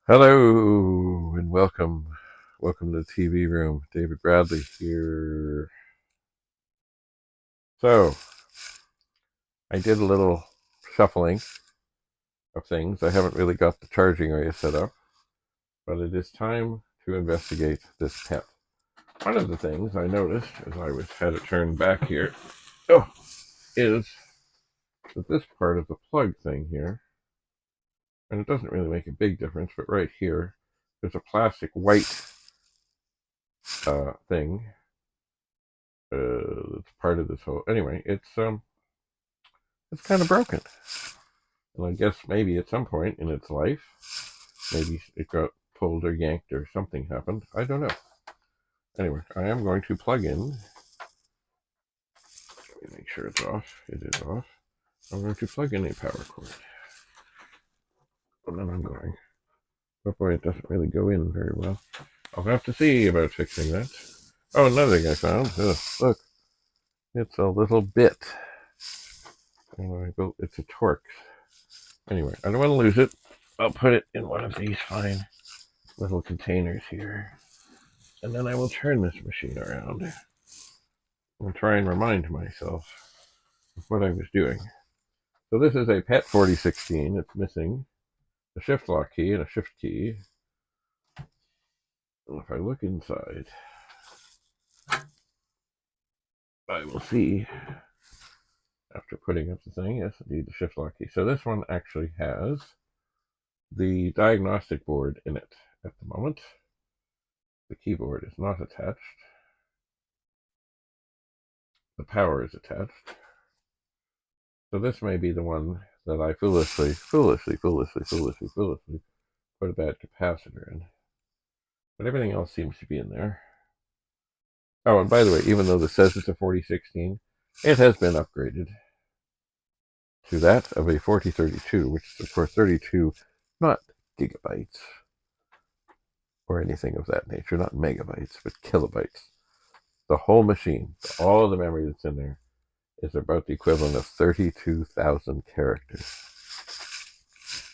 Hello and welcome. Welcome to the TV room. David Bradley here. So, I did a little shuffling of things. I haven't really got the charging area set up, but it is time to investigate this pet. One of the things I noticed as I had it turned back here, is that this part of the plug thing here, and it doesn't really make a big difference, but right here, there's a plastic white thing that's part of this whole. Anyway, it's kind of broken. And I guess maybe at some point in its life, maybe it got pulled or yanked or something happened. I don't know. Anyway, I am going to plug in. Let me make sure it's off. It is off. I'm going to plug in a power cord. And then I'm going. Oh boy, it doesn't really go in very well. I'll have to see about fixing that. Oh, another thing I found. Look, it's a little bit. It's a Torx. Anyway, I don't want to lose it. I'll put it in one of these fine little containers here. And then I will turn this machine around and try and remind myself of what I was doing. So this is a PET 4016. It's missing a shift lock key and a shift key. And if I look inside, I will see, after putting up the thing, yes, indeed, the shift lock key. So this one actually has the diagnostic board in it at the moment. The keyboard is not attached. The power is attached. So this may be the one that I foolishly put a bad capacitor in. But everything else seems to be in there. Oh, and by the way, even though this says it's a 4016, it has been upgraded to that of a 4032, which is, of course, 32, not gigabytes or anything of that nature, not megabytes, but kilobytes. The whole machine, all of the memory that's in there, is about the equivalent of 32,000 characters.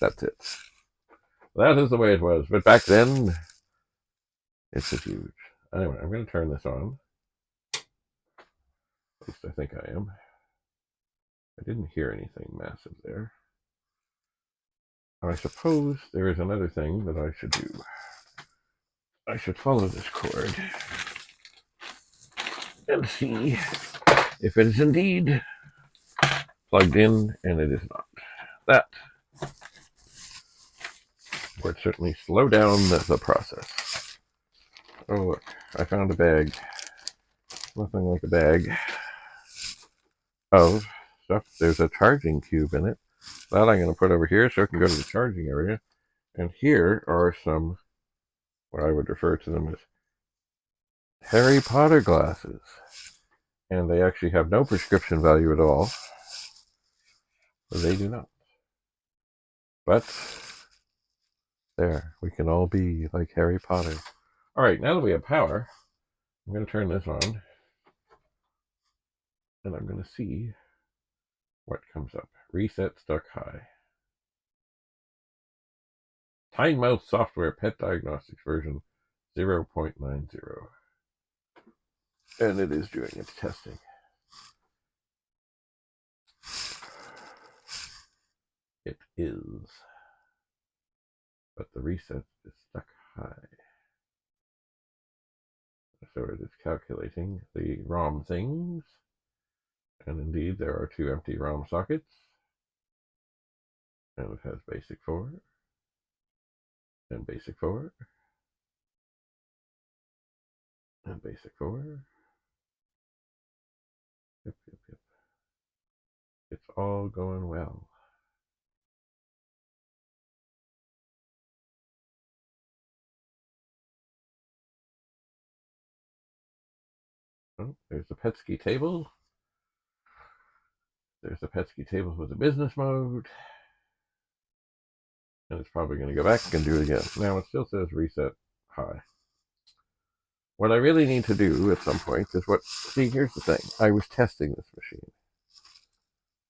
That's it. That is the way it was. But back then, it was huge. Anyway, I'm going to turn this on. At least I think I am. I didn't hear anything massive there. I suppose there is another thing that I should do. I should follow this cord and see if it is indeed plugged in, and it is not. That would certainly slow down the process. Oh, look, I found a bag. Nothing like a bag of stuff. There's a charging cube in it. That I'm going to put over here so I can go to the charging area. And here are some, what I would refer to them as Harry Potter glasses. And they actually have no prescription value at all. They do not. But there, we can all be like Harry Potter. All right, now that we have power, I'm going to turn this on. And I'm going to see what comes up. Reset stuck high. Tynemouth Software Pet Diagnostics version 0.90. And it is doing its testing. It is. But the reset is stuck high. So it is calculating the ROM things. And indeed, there are two empty ROM sockets. And it has basic 4. And basic 4. And basic 4. Yep. It's all going well. Oh, there's the Petsky table. There's the Petsky table with the business mode. And it's probably going to go back and do it again. Now it still says reset high. What I really need to do at some point is what... See, here's the thing. I was testing this machine.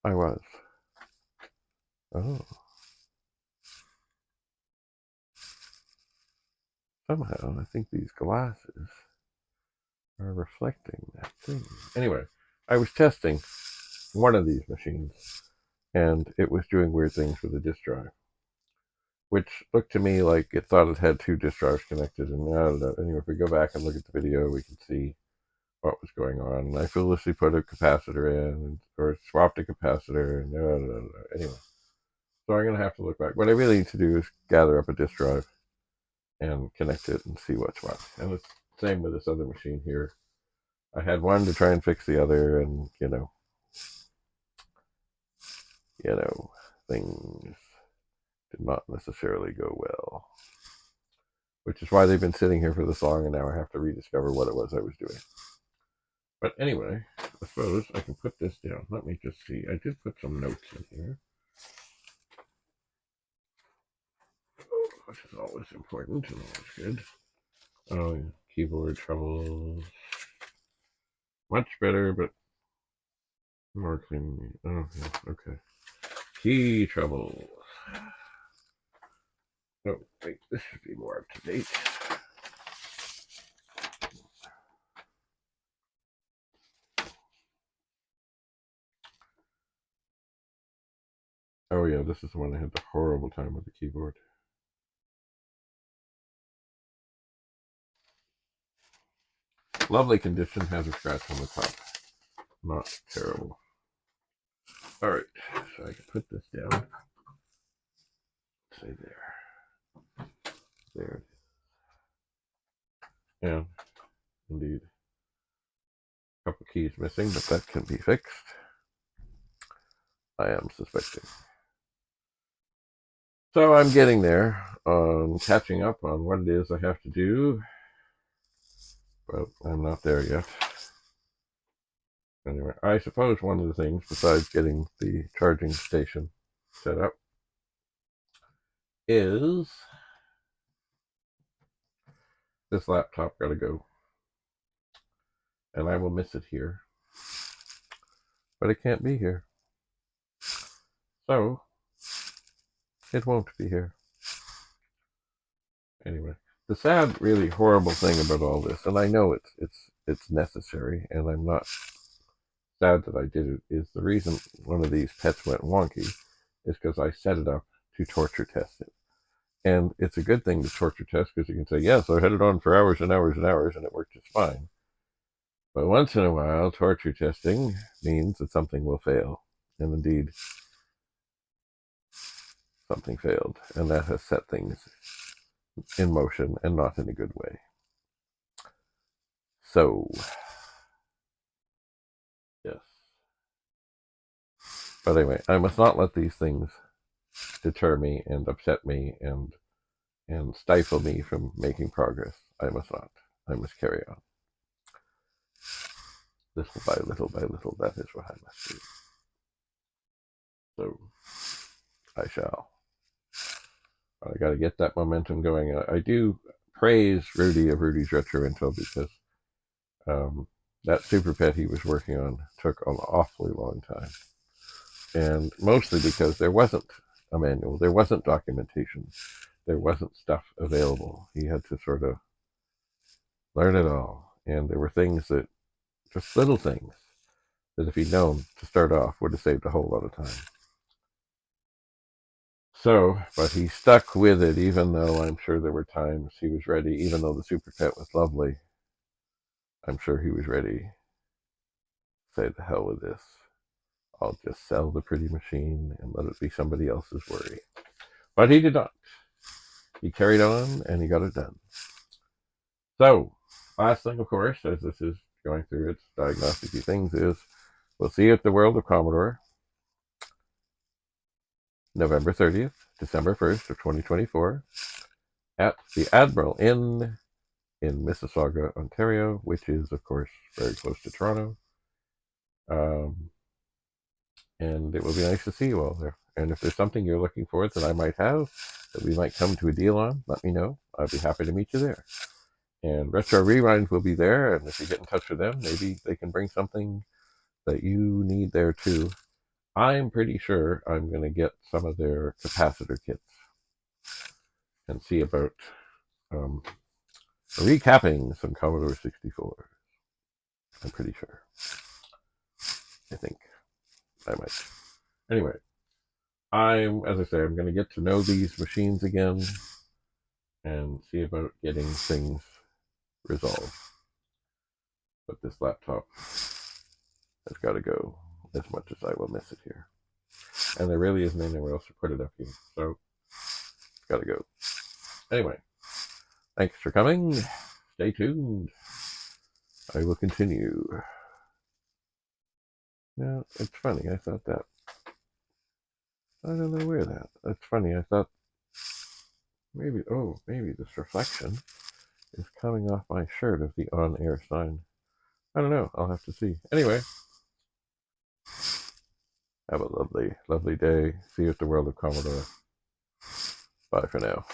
I was. Oh. somehow I think these glasses are reflecting that thing. Anyway, I was testing one of these machines, and it was doing weird things with the disk drive, which looked to me like it thought it had two disk drives connected. And anyway, if we go back and look at the video, we can see what was going on. And I foolishly put a capacitor in, or swapped a capacitor, and anyway. So I'm going to have to look back. What I really need to do is gather up a disk drive and connect it and see what's what. And it's the same with this other machine here. I had one to try and fix the other, and things did not necessarily go well. Which is why they've been sitting here for this long, and now I have to rediscover what it was I was doing. But anyway, I suppose I can put this down. Let me just see. I did put some notes in here, which is always important and always good. Oh, yeah. Keyboard troubles. Much better, but more clean. Oh, yeah. Okay. Key troubles. Oh, wait. This should be more up to date. Oh, yeah. This is the one I had the horrible time with the keyboard. Lovely condition, has a scratch on the top. Not terrible. All right, so I can put this down. Say there. There it is. And indeed, a couple keys missing, but that can be fixed. I am suspecting. So I'm getting there on catching up on what it is I have to do, but I'm not there yet. Anyway, I suppose one of the things, besides getting the charging station set up, is this laptop got to go. And I will miss it here. But it can't be here. So, it won't be here. Anyway, the sad, really horrible thing about all this, and I know it's necessary, and I'm not sad that I did it, is the reason one of these pets went wonky is because I set it up to torture test it. And it's a good thing to torture test because you can say, yes, I had it on for hours and hours and hours and it worked just fine. But once in a while, torture testing means that something will fail. And indeed, something failed. And that has set things in motion and not in a good way. So, yes. But anyway, I must not let these things deter me and upset me and stifle me from making progress. I must not. I must carry on. Little by little by little, that is what I must do. So, I shall. I got to get that momentum going. I do praise Rudy of Rudy's Retro Info because that Super Pet he was working on took an awfully long time. And mostly because there wasn't a manual, there wasn't documentation, there wasn't stuff available. He had to sort of learn it all. And there were things that, just little things, that if he'd known to start off would have saved a whole lot of time. So, but he stuck with it, even though I'm sure there were times he was ready, even though the Super Pet was lovely, I'm sure he was ready to say, the hell with this. I'll just sell the pretty machine and let it be somebody else's worry. But he did not. He carried on and he got it done. So, last thing, of course, as this is going through its diagnostic things, is we'll see you at the World of Commodore, November 30th, December 1st of 2024, at the Admiral Inn in Mississauga, Ontario, which is, of course, very close to Toronto. And it will be nice to see you all there. And if there's something you're looking for that I might have, that we might come to a deal on, let me know. I'll be happy to meet you there. And Retro Rewind will be there, and if you get in touch with them, maybe they can bring something that you need there too. I'm pretty sure I'm going to get some of their capacitor kits and see about recapping some Commodore 64. I'm pretty sure. I think I might. Anyway, as I say, I'm going to get to know these machines again and see about getting things resolved. But this laptop has got to go, as much as I will miss it here. And there really isn't anywhere else to put it up here, so it's got to go. Anyway, thanks for coming. Stay tuned. I will continue. Now, it's funny, I thought that. I don't know where that. That's funny, I thought maybe this reflection is coming off my shirt of the on-air sign. I don't know, I'll have to see. Anyway, have a lovely, lovely day. See you at the World of Commodore. Bye for now.